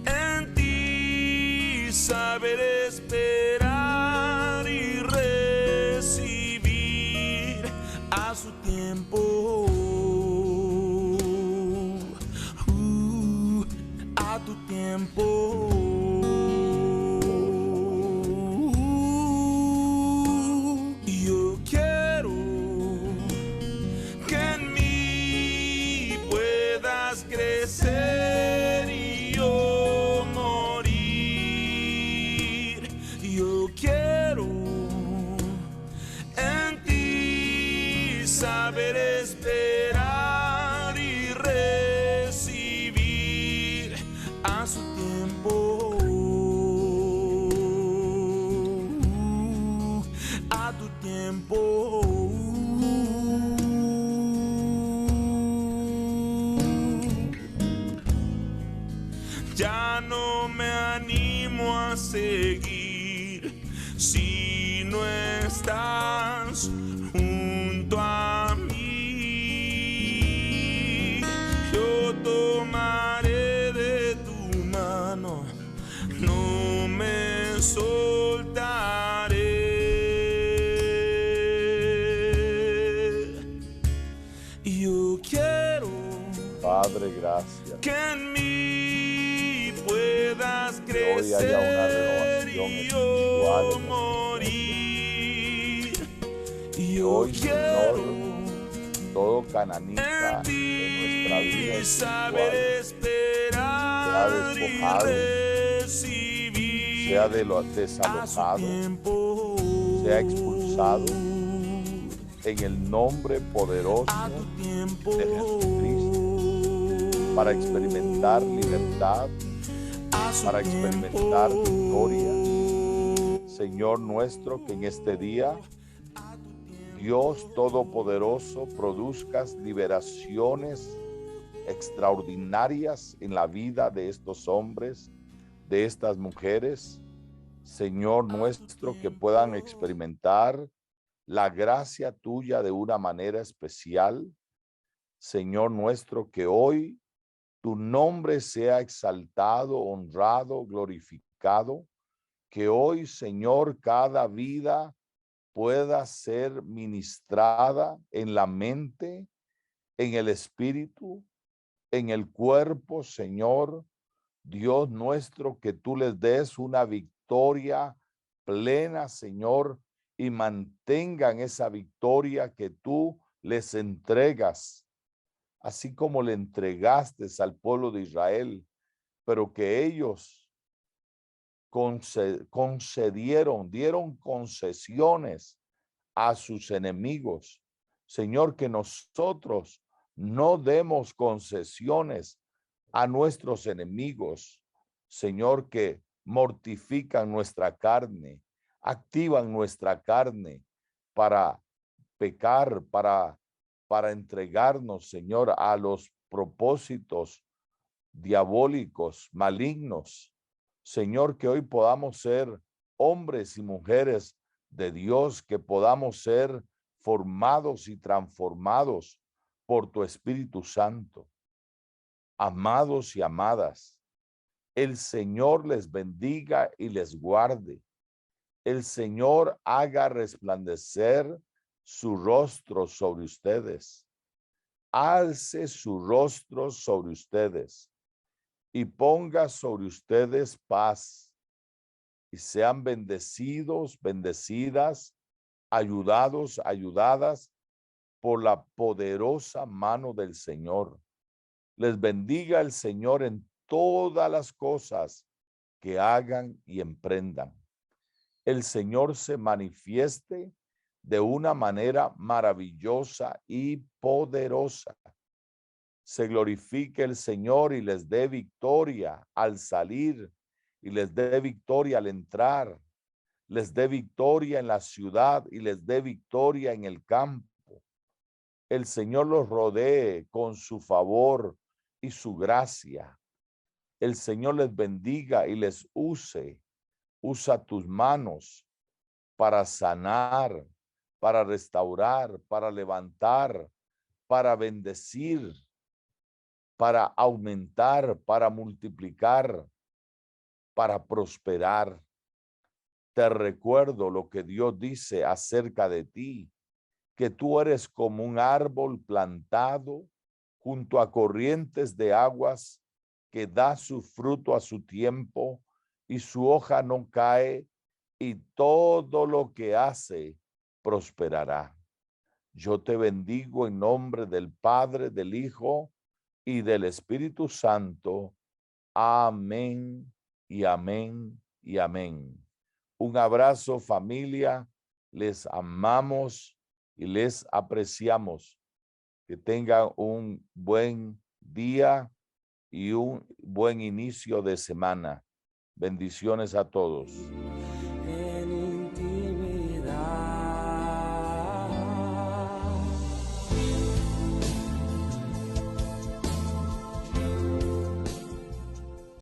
en ti saber esperar y recibir a su tiempo. Yo quiero que en mí puedas crecer y yo morir. Yo quiero en ti saber esperar y recibir a su tiempo, a tu tiempo. Ya no me animo a seguir si no estás junto a mí. Yo tomaré de tu mano, no me soltaré. Yo quiero, Padre, gracias. que en mí puedas Que hoy haya una crecer renovación y espiritual yo en morir. Y Yo hoy, quiero Señor, todo cananita en en nuestra vida ti saber espiritual esperar y despojado, recibir sea de lo a su desalojado, tiempo, sea expulsado en el nombre poderoso a tu tiempo, de Jesucristo, para experimentar libertad, a su para experimentar tiempo. victoria. Señor nuestro, que en este día, Dios Todopoderoso, produzcas liberaciones extraordinarias en la vida de estos hombres, de estas mujeres. Señor nuestro, que puedan experimentar la gracia tuya de una manera especial. Señor nuestro, que hoy tu nombre sea exaltado, honrado, glorificado. Que hoy, Señor, cada vida pueda ser ministrada en la mente, en el espíritu, en el cuerpo, Señor. Dios nuestro, que tú les des una victoria plena, Señor, y mantengan esa victoria que tú les entregas, así como le entregaste al pueblo de Israel, pero que ellos dieron concesiones a sus enemigos. Señor, que nosotros no demos concesiones a nuestros enemigos. Señor, que mortifican nuestra carne, activan nuestra carne para pecar, para entregarnos, Señor, a los propósitos diabólicos, malignos. Señor, que hoy podamos ser hombres y mujeres de Dios, que podamos ser formados y transformados por tu Espíritu Santo. Amados y amadas, el Señor les bendiga y les guarde. El Señor haga resplandecer su rostro sobre ustedes. Alce su rostro sobre ustedes y ponga sobre ustedes paz, y sean bendecidos, bendecidas, ayudados, ayudadas por la poderosa mano del Señor. Les bendiga el Señor en todas las cosas que hagan y emprendan. El Señor se manifieste de una manera maravillosa y poderosa. Se glorifique el Señor y les dé victoria al salir y les dé victoria al entrar. Les dé victoria en la ciudad y les dé victoria en el campo. El Señor los rodee con su favor y su gracia. El Señor les bendiga y les use. Usa tus manos para sanar, para restaurar, para levantar, para bendecir, para aumentar, para multiplicar, para prosperar. Te recuerdo lo que Dios dice acerca de ti, que tú eres como un árbol plantado junto a corrientes de aguas que da su fruto a su tiempo y su hoja no cae y todo lo que hace prosperará. Yo te bendigo en nombre del Padre, del Hijo y del Espíritu Santo. Amén y amén y amén. Un abrazo, familia. Les amamos y les apreciamos. Que tengan un buen día y un buen inicio de semana. Bendiciones a todos.